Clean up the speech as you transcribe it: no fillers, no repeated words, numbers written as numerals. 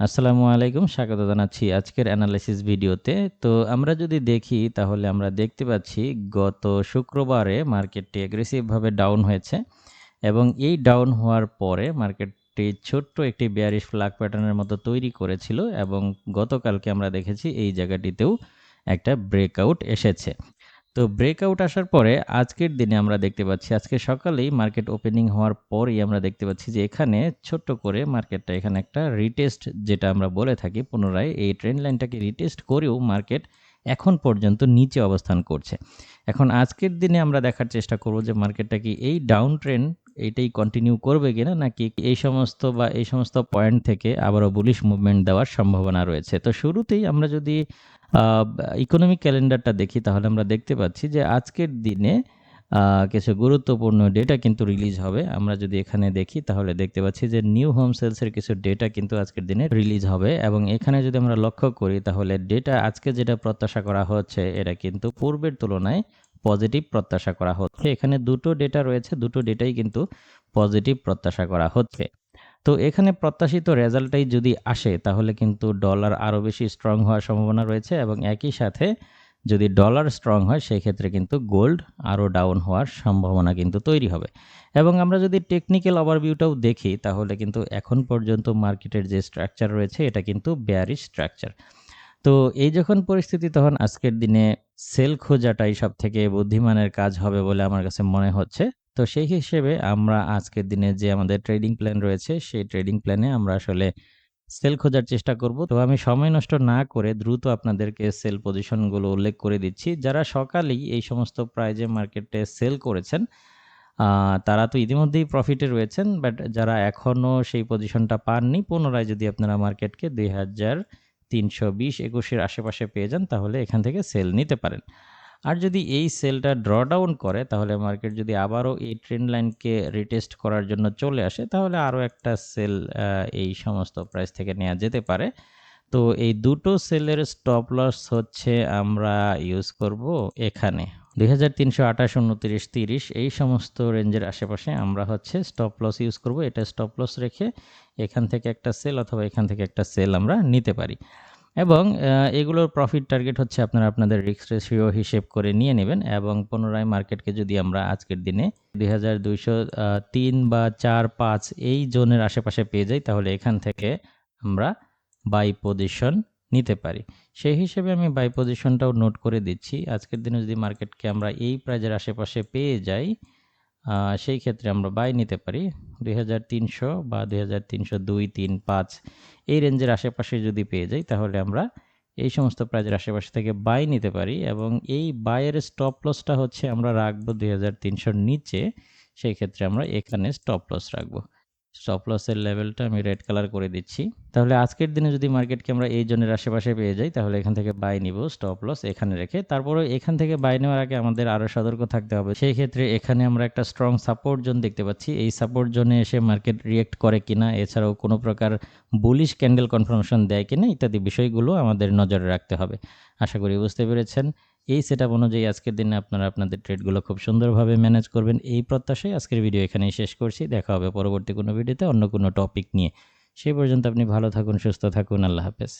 আসসালামু আলাইকুম, স্বাগত জানাচ্ছি আজকের অ্যানালাইসিস ভিডিওতে। তো আমরা যদি দেখি তাহলে আমরা দেখতে পাচ্ছি গত শুক্রবারে মার্কেটটি অ্যাগ্রেসিভভাবে ডাউন হয়েছে এবং এই ডাউন হওয়ার পরে মার্কেটটি ছোট্ট একটি বেয়ারিশ ফ্ল্যাগ প্যাটার্নের মতো তৈরি করেছিল এবং গতকালকে আমরা দেখেছি এই জায়গাটিতেও একটা ব্রেকআউট এসেছে। তো ব্রেকআউট আসার পরে আজকের দিনে আমরা দেখতে পাচ্ছি আজকে সকালেই মার্কেট ওপেনিং হওয়ার পরেই আমরা দেখতে পাচ্ছি যে এখানে ছোট্ট করে মার্কেটটা এখানে একটা রিটেস্ট যেটা আমরা বলে থাকি পুনরায় এই ট্রেন্ড লাইনটাকে রিটেস্ট করেও মার্কেট এখন পর্যন্ত নিচে অবস্থান করছে। এখন আজকের দিনে আমরা দেখার চেষ্টা করব যে মার্কেটটা কি এই ডাউন ট্রেন্ড এইটাই কন্টিনিউ করবে কিনা, নাকি এই সমস্ত পয়েন্ট থেকে আবারও বুলিশ মুভমেন্ট দেওয়ার সম্ভাবনা রয়েছে। তো শুরুতেই আমরা যদি ইকোনমিক ক্যালেন্ডারটা দেখি তাহলে আমরা দেখতে পাচ্ছি যে আজকের দিনে কিছু গুরুত্বপূর্ণ ডেটা কিন্তু রিলিজ হবে। আমরা যদি এখানে দেখি তাহলে দেখতে পাচ্ছি যে নিউ হোম সেলসের কিছু ডেটা কিন্তু আজকের দিনে রিলিজ হবে এবং এখানে যদি আমরা লক্ষ্য করি তাহলে ডেটা আজকে যেটা প্রত্যাশা করা হচ্ছে এটা কিন্তু পূর্বের তুলনায় পজিটিভ প্রত্যাশা করা হচ্ছে। এখানে দুটো ডেটা রয়েছে, দুটো ডেটাই কিন্তু পজিটিভ প্রত্যাশা করা হচ্ছে। তো এখানে প্রত্যাশিত রেজাল্টটাই যদি আসে তাহলে কিন্তু ডলার আরও বেশি স্ট্রং হওয়ার সম্ভাবনা রয়েছে এবং একই সাথে যদি ডলার স্ট্রং হয় সেই ক্ষেত্রে কিন্তু গোল্ড আরও ডাউন হওয়ার সম্ভাবনা কিন্তু তৈরি হবে। এবং আমরা যদি টেকনিক্যাল ওভারভিউটাও দেখি তাহলে কিন্তু এখন পর্যন্ত মার্কেটের যে স্ট্রাকচার রয়েছে এটা কিন্তু বেয়ারিশ স্ট্রাকচার। তো এই যখন পরিস্থিতি তখন আজকের দিনে সেল খোঁজাটাই সবথেকে বুদ্ধিমানের কাজ হবে বলে আমার কাছে মনে হচ্ছে। তো সেই হিসেবে আমরা আজকের দিনে যে আমাদের ট্রেডিং প্ল্যান রয়েছে সেই ট্রেডিং প্ল্যানে আমরা আসলে সেল খোঁজার চেষ্টা করব। তো আমি সময় নষ্ট না করে দ্রুত আপনাদেরকে সেল পজিশনগুলো উল্লেখ করে দিচ্ছি। যারা সকালেই এই সমস্ত প্রাইজে মার্কেটে সেল করেছেন তারা তো ইতিমধ্যেই প্রফিটে রয়েছেন, বাট যারা এখনও সেই পজিশনটা পাননি পুনরায় যদি আপনারা মার্কেটকে 2320-21 এর আশেপাশে পেয়ে যান তাহলে এখান থেকে সেল নিতে পারেন। আর যদি এই সেলটা ড্র ডাউন করে তাহলে মার্কেট যদি আবারও এই ট্রেন্ড লাইনকে রিটেস্ট করার জন্য চলে আসে তাহলে আরও একটা সেল এই সমস্ত প্রাইস থেকে নেওয়া যেতে পারে। তো এই দুটো সেলের স্টপ লস হচ্ছে আমরা ইউজ করব এখানে 2328, 29, 30 এই সমস্ত রেঞ্জের আশেপাশে আমরা হচ্ছে স্টপ লস ইউজ করব। এটা স্টপ লস রেখে এখান থেকে একটা সেল অথবা এখান থেকে একটা সেল আমরা নিতে পারি এবং এগুলোর প্রফিট টার্গেট হচ্ছে আপনারা আপনাদের রিস্ক রেশিও হিসেব করে নিয়ে নেবেন এবং পুনরায় মার্কেটকে যদি আমরা আজকের দিনে 2203 বা 4, 5 এই জোনের আশেপাশে পেয়ে যাই তাহলে এখান থেকে আমরা বাই পজিশন নিতে পারি। সেই হিসেবে আমি বাই পজিশনটাও নোট করে দিচ্ছি। আজকের দিনে যদি মার্কেটকে আমরা এই প্রাইজের আশেপাশে পেয়ে যাই সেই ক্ষেত্রে আমরা বাই নিতে পারি 2300 বা 2302, 3, 5 এই রেঞ্জের আশেপাশে যদি পেয়ে যাই তাহলে আমরা এই সমস্ত প্রাইজের আশেপাশে থেকে বাই নিতে পারি এবং এই বাইয়ের স্টপ লসটা হচ্ছে আমরা রাখবো 2300-র নিচে। সেই ক্ষেত্রে আমরা এখানে স্টপ লস রাখবো। স্টপ লসের লেভেলটা আমি রেড কালার করে দিচ্ছি। তাহলে আজকের দিনে যদি মার্কেটকে আমরা এই জোনের আশেপাশে পেয়ে যাই তাহলে এখান থেকে বাই নিব, স্টপ লস এখানে রেখে। তারপরেও এখান থেকে বাই নেওয়ার আগে আমাদের আরও সতর্ক থাকতে হবে। সেই ক্ষেত্রে এখানে আমরা একটা স্ট্রং সাপোর্ট জোন দেখতে পাচ্ছি। এই সাপোর্ট জোনে এসে মার্কেট রিয়েক্ট করে কিনা, এছাড়াও কোনো প্রকার বুলিশ ক্যান্ডেল কনফার্মেশন দেয় কিনা ইত্যাদি বিষয়গুলো আমাদের নজরে রাখতে হবে। আশা করি বুঝতে পেরেছেন। এই সেটআপ অনুযায়ী আজকের দিনে আপনারা আপনাদের ট্রেডগুলো খুব সুন্দরভাবে ম্যানেজ করবেন এই প্রত্যাশায় আজকের ভিডিও এখানেই শেষ করছি। দেখা হবে পরবর্তী কোনো ভিডিওতে অন্য কোনো টপিক নিয়ে। সেই পর্যন্ত আপনি ভালো থাকুন, সুস্থ থাকুন। আল্লাহ হাফেজ।